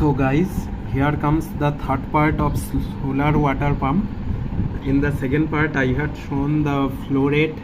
So guys, here comes the third part of solar water pump. In the second part I had shown the flow rate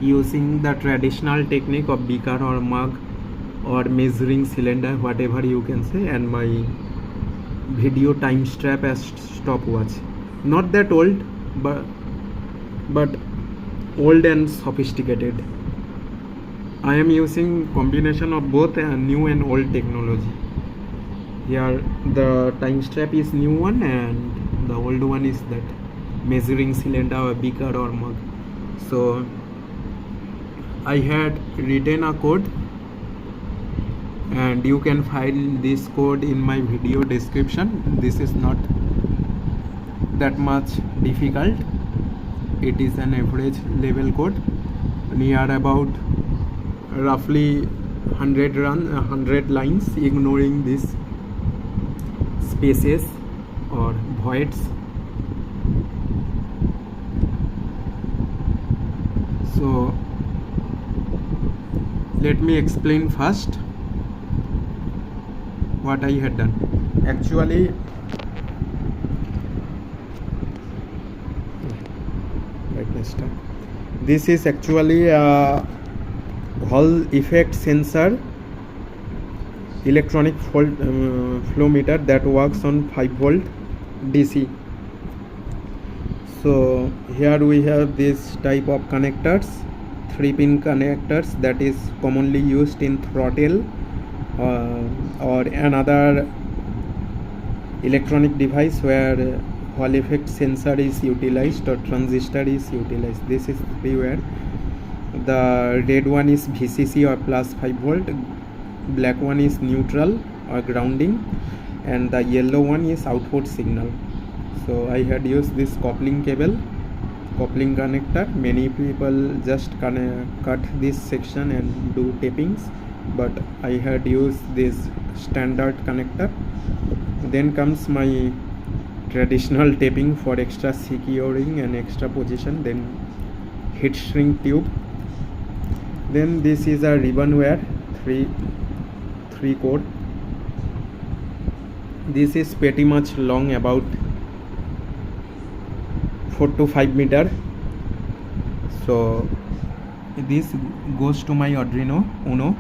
using the traditional technique of beaker or mug or measuring cylinder, whatever you can say, and my video time strap as stopwatch. Not that old, but old and sophisticated. I am using combination of both new and old technology. Here the time strap is new one and the old one is that measuring cylinder or beaker or mug. So I had written a code and you can find this code in my video description. This is not that much difficult. It is an average level code near about roughly 100 lines, ignoring these spaces or voids. So let me explain first what I had done. Actually, this is actually a Hall effect sensor electronic flow meter that works on 5 volt DC. So here we have this type of connectors, 3-pin connectors that is commonly used in throttle or another electronic device where Hall effect sensor is utilized or transistor is utilized. This is everywhere. The red one is VCC or plus 5 volt, black one is neutral or grounding, and the yellow one is output signal. So I had used this coupling cable, coupling connector. Many people just cut this section and do tapings, but I had used this standard connector. Then comes my traditional taping for extra securing and extra position, then heat shrink tube. Then this is a ribbon wire, three cord. This is pretty much long, about 4 to 5 meter. So this goes to my Arduino UNO.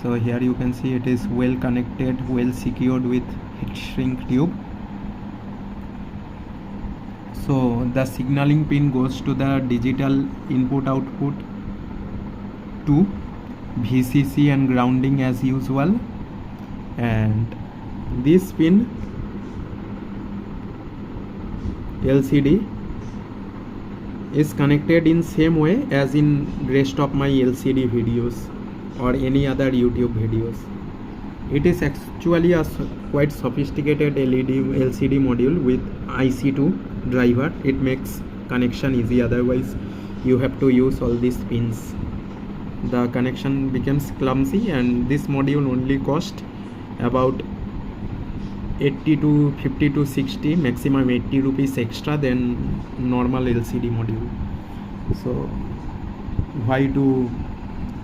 So here you can see it is well connected, well secured with heat shrink tube. So the signaling pin goes to the digital input output to VCC and grounding as usual, and this pin LCD is connected in same way as in rest of my LCD videos or any other YouTube videos. It is actually a quite sophisticated LCD module with IC2 driver. It makes connection easy, otherwise you have to use all these pins. The connection becomes clumsy, and this module only cost about 80 to 50 to 60, maximum 80 rupees extra than normal LCD module. So why do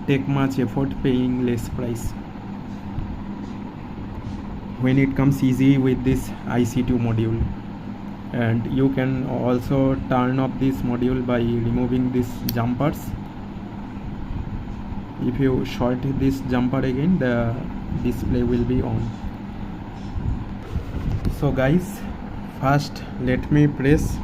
take much effort paying less price when it comes easy with this IC2 module? And you can also turn off this module by removing these jumpers. If you short this jumper again, the display will be on. So guys, first let me press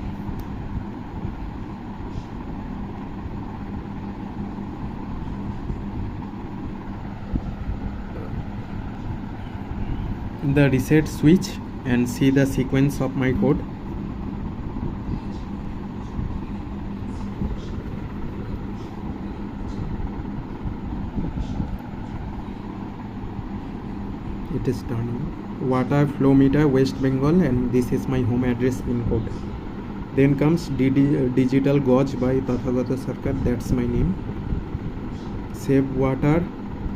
the reset switch and see the sequence of my code. It is turning. Water flow meter West Bengal, and this is my home address pin code. Then comes digital gauge by Tathagata Sarkar, that's my name. Save water,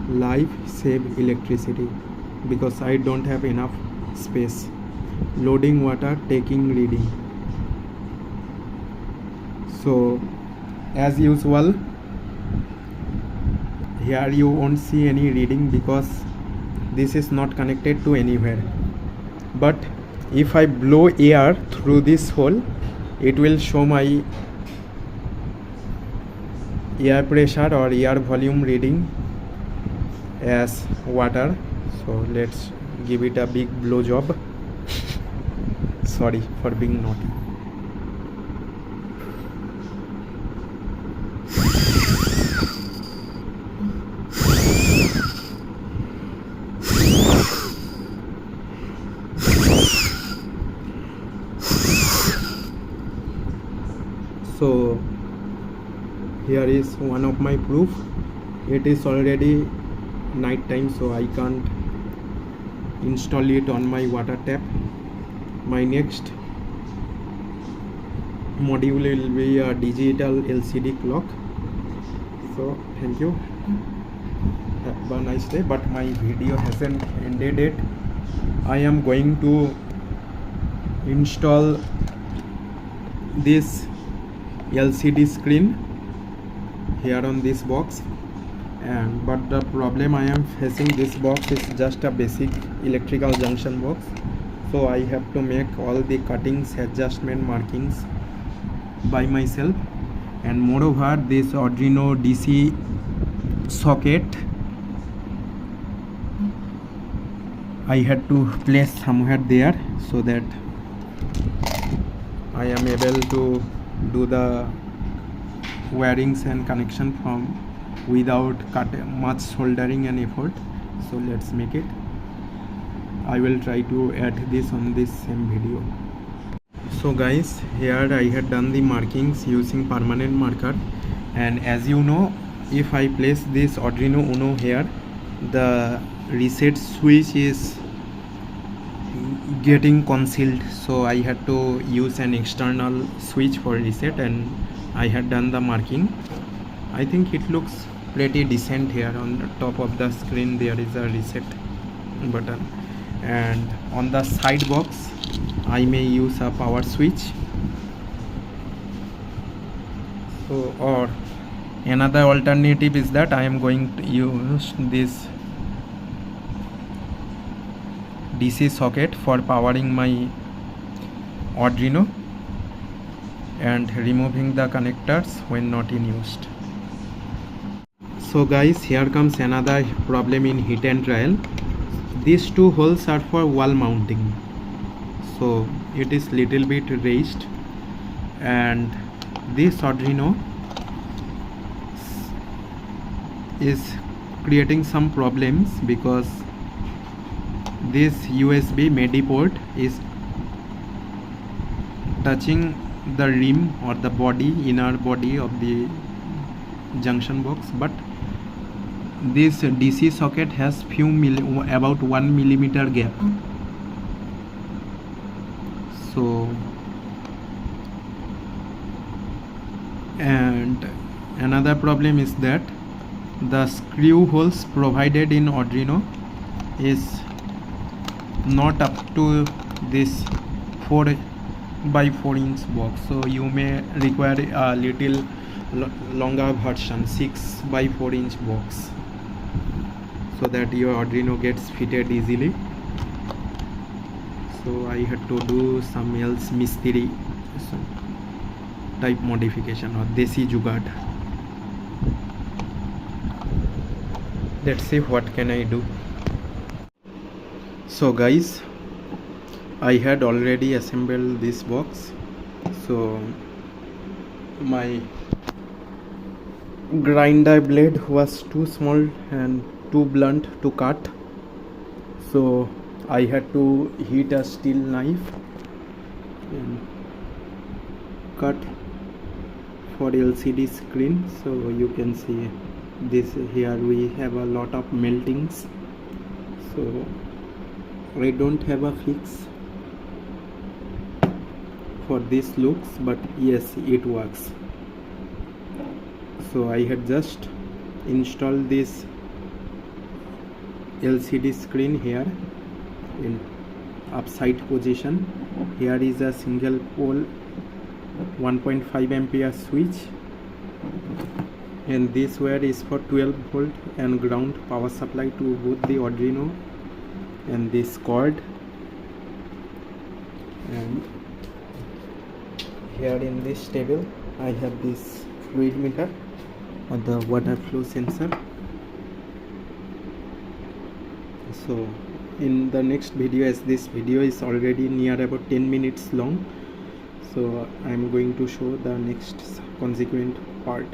life, save electricity, because I don't have enough space. Loading water, taking reading. So as usual, here you won't see any reading because this is not connected to anywhere, but if I blow air through this hole, it will show my air pressure or air volume reading as water. So let's give it a big blow job. Sorry for being naughty. So here is one of my proof. It is already night time, so I can't install it on my water tap. My next module will be a digital LCD clock. So thank you, have a nice day. But my video hasn't ended yet. I am going to install this LCD screen here on this box, but the problem I am facing, this box is just a basic electrical junction box, so I have to make all the cuttings, adjustment, markings by myself. And moreover, this Arduino DC socket I had to place somewhere there so that I am able to do the wirings and connection from without much soldering and effort. So let's make it. I will try to add this on this same video. So guys, here I had done the markings using permanent marker, and as you know, if I place this Arduino UNO here, the reset switch is getting concealed, so I had to use an external switch for reset, and I had done the marking. I think it looks pretty decent. Here on the top of the screen there is a reset button, and on the side box I may use a power switch. So, or another alternative is that I am going to use this DC socket for powering my Arduino and removing the connectors when not in use. So guys, here comes another problem in hit and trial. These two holes are for wall mounting, so it is little bit raised, and this Arduino is creating some problems because this USB MIDI port is touching the rim or the inner body of the junction box, but this DC socket has about 1 millimeter gap. So, and another problem is that the screw holes provided in Arduino is not up to this 4 by 4 inch box, so you may require a little longer version, 6 by 4 inch box, so that your Arduino gets fitted easily. So I had to do some else mistri type modification or desi jugaad. Let's see what can I do. So guys, I had already assembled this box. So my grinder blade was too small and too blunt to cut, so I had to heat a steel knife and cut for LCD screen. So you can see this here we have a lot of meltings, so I don't have a fix for this looks, but yes, it works. So I had just installed this LCD screen here in upside position. Here is a single pole 1.5 ampere switch, and this wire is for 12 volt and ground power supply to both the Arduino and this cord, and here in this table I have this fluid meter or the water flow sensor. So in the next video, as this video is already near about 10 minutes long, so I'm going to show the next consequent part.